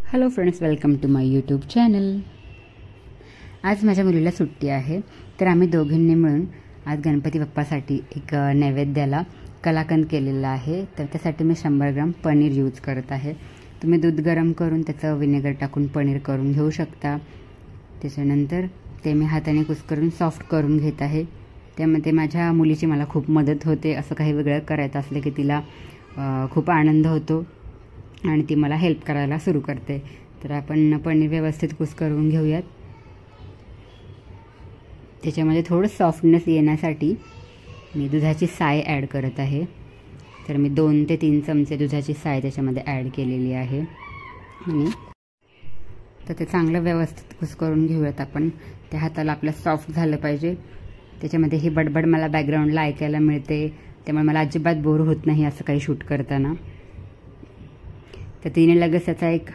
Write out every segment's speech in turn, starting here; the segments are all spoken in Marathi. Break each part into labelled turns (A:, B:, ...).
A: Hello friends, welcome to my YouTube channel. आज माझ्या मुलीला सुट्टी आहे, तर आम्ही दोघींनी मिळून आज गणपती बाप्पासाठी एक नैवेद्याला कलाकंद केलेला आहे। तर त्यासाठी मी 100 ग्राम पनीर यूज करत आहे। तुम्ही दूध गरम करून त्याचं विनेगर टाकून पनीर करून घेऊ शकता। त्याच्यानंतर ते मी हाताने कुस्करून सॉफ्ट करून घेत आहे। त्यामध्ये माझ्या मुलीची मला खूप मदत होते। असं काही वेगळं करायचं असलं की तिला खूप आनंद होतो आणि ती मला हेल्प करायला सुरू करते। तर आपण पनीर व्यवस्थित कुस्करून घेऊयात। त्याच्यामध्ये थोडं सॉफ्टनेस येण्यासाठी मी दुधाची साय ॲड करत आहे। तर मी 2 ते 3 चमचे दुधाची साय त्याच्यामध्ये ॲड केलेली आहे आणि तर ते चांगलं व्यवस्थित कुस्करून घेऊयात आपण। त्या हाताला आपलं सॉफ्ट झालं पाहिजे। त्याच्यामध्ये ही बडबड मला बॅकग्राऊंडला ऐकायला मिळते, त्यामुळे मला अजिबात बोर होत नाही असं काही शूट करताना। तर तिने लगेच त्याचा एक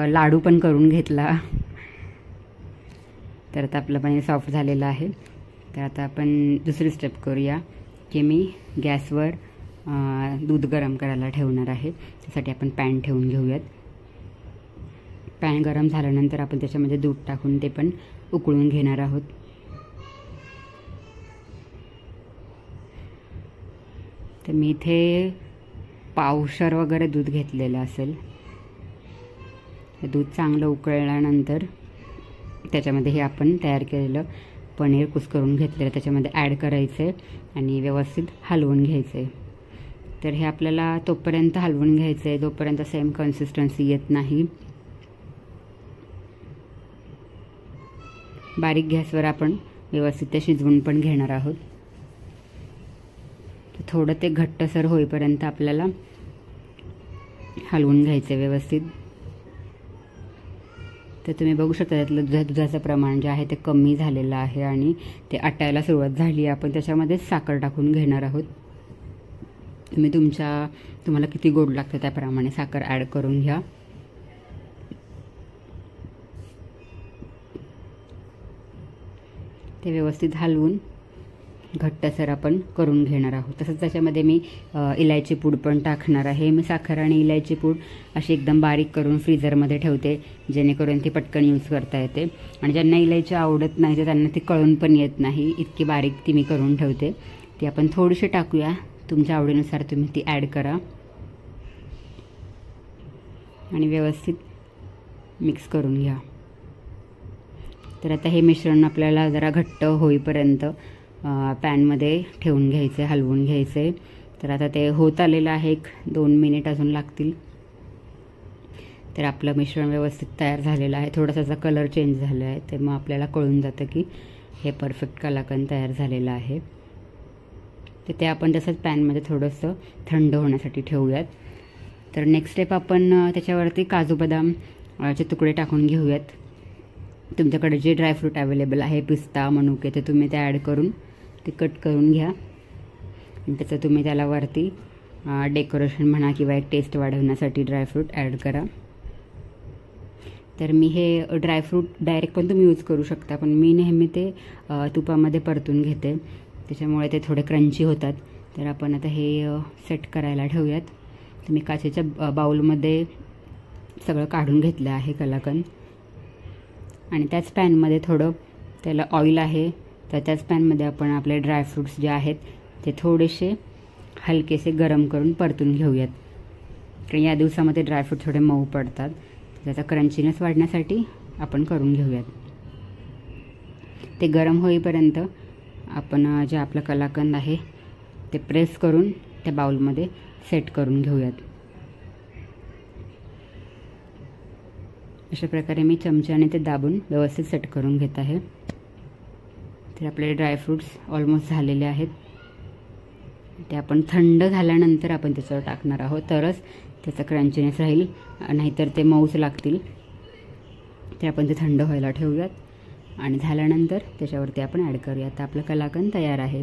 A: लाडू पण करून घेतला। तर आता आपलं पनीर सॉफ्ट झालेलं आहे। तर आता आपण दुसरी स्टेप करूया की मी गॅसवर दूध गरम करायला ठेवणार आहे। त्यासाठी आपण पॅन ठेवून घेऊयात। पॅन गरम झाल्यानंतर आपण त्याच्यामध्ये दूध टाकून ते पण उकळून घेणार आहोत। तर मी इथे पावशर वगैरे दूध घेतलेलं असेल। हे दूध चांगलं उकळल्यानंतर त्याच्यामध्ये हे आपण तयार केलेलं पनीर कुस्करून घेतलेलं त्याच्यामध्ये ॲड करायचं आणि व्यवस्थित हलवून घ्यायचं। तर हे आपल्याला तोपर्यंत हलवून घ्यायचं आहे जोपर्यंत सेम कन्सिस्टन्सी येत नाही। बारीक गॅसवर आपण व्यवस्थित ते शिजवून पण घेणार आहोत। थोडं ते घट्टसर होईपर्यंत आपल्याला हलवून घ्यायचं व्यवस्थित। तर तुम्ही बघू शकता त्यातलं दुधाचं प्रमाण जे आहे ते कमी झालेलं आहे आणि ते आटायला सुरुवात झाली आहे। आपण त्याच्यामध्ये साखर टाकून घेणार आहोत। तुम्ही तुम्हाला किती गोड लागतं त्याप्रमाणे साखर ॲड करून घ्या। ते व्यवस्थित हलवून घट्टसर आपण करून घेणार आहोत। तसंच त्याच्यामध्ये मी इलायची पूड पण टाकणार आहे। मी साखर आणि इलायची पूड अशी एकदम बारीक करून फ्रीझरमध्ये ठेवते, जेणेकरून ती पटकन यूज करता येते। आणि ज्यांना इलायची आवडत नाही तर त्यांना ती कळून पण येत नाही, इतकी बारीक ती मी करून ठेवते। ती आपण थोडीशी टाकूया, तुमच्या आवडीनुसार तुम्ही ती ॲड करा आणि व्यवस्थित मिक्स करून घ्या। तर आता हे मिश्रण आपल्याला जरा घट्ट होईपर्यंत पॅनमध्ये ठेवून घ्यायचे, हलवून घ्यायचे। तर आता ते होत आलेलं आहे, 1-2 मिनिट अजून लागतील। तर आपलं मिश्रण व्यवस्थित तयार झालेलं आहे। थोडासा त्याचा कलर चेंज झाला आहे, तर मग आपल्याला कळून जातं की हे परफेक्ट कलाकंद तयार झालेलं आहे। तर ते आपण तसंच पॅनमध्ये थोडंसं थंड होण्यासाठी ठेवूयात। तर नेक्स्ट स्टेप आपण त्याच्यावरती काजू बदामचे तुकडे टाकून घेऊयात। तुमच्याकडे जे ड्रायफ्रूट अवेलेबल आहे, पिस्ता, मनुके, ते तुम्ही ते ॲड करून ते कट करून घ्या आणि त्याचं तुम्ही त्याला वरती डेकोरेशन म्हणा किंवा एक टेस्ट वाढवण्यासाठी ड्रायफ्रूट ॲड करा। तर मी हे ड्रायफ्रूट डायरेक्ट पण तुम्ही यूज करू शकता, पण मी नेहमी ते तुपामध्ये परतून घेते, त्याच्यामुळे ते थोडे क्रंची होतात। तर आपण आता हे सेट करायला ठेवूयात। तर मी काचेच्या बाउलमध्ये सगळं काढून घेतलं आहे कलाकंद आणि त्याच पॅनमध्ये थोडं त्याला ऑइल आहे। तर त्याच पॅनमध्ये आपण आपले ड्रायफ्रूट्स जे आहेत ते थोडेसे हलकेसे गरम करून परतून घेऊयात, कारण या दिवसामध्ये ड्रायफ्रूट थोडे मऊ पडतात। त्याचा क्रंचीनेस वाढण्यासाठी आपण करून घेऊयात। ते गरम होईपर्यंत आपण जे आपलं कलाकंद आहे ते प्रेस करून त्या बाउलमध्ये सेट करून घेऊयात। अशा प्रकारे मी चमच्याने ते दाबून व्यवस्थित सेट करून घेत आहे। तर आपले ड्रायफ्रूट्स ऑलमोस्ट झालेले आहेत। ते आपण थंड झाल्यानंतर आपण त्याच्यावर टाकणार आहोत, तरच त्याचा क्रंचीनेस राहील, नाहीतर ते मऊच लागतील। ते आपण ते थंड व्हायला ठेवूयात आणि झाल्यानंतर त्याच्यावरती आपण ॲड करूया। आता आपलं कलाकंद तयार आहे,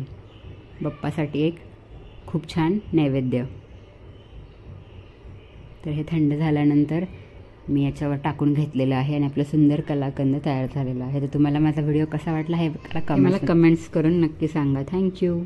A: बाप्पासाठी एक खूप छान नैवेद्य। तर हे थंड झाल्यानंतर मी याच्यावर टाकून घेतलेलं आहे आणि आपलं सुंदर कलाकंद तयार झालेला आहे। तर तुम्हाला माझा व्हिडिओ कसा वाटला हे मला कमेंट्स करून नक्की सांगा। थँक्यू।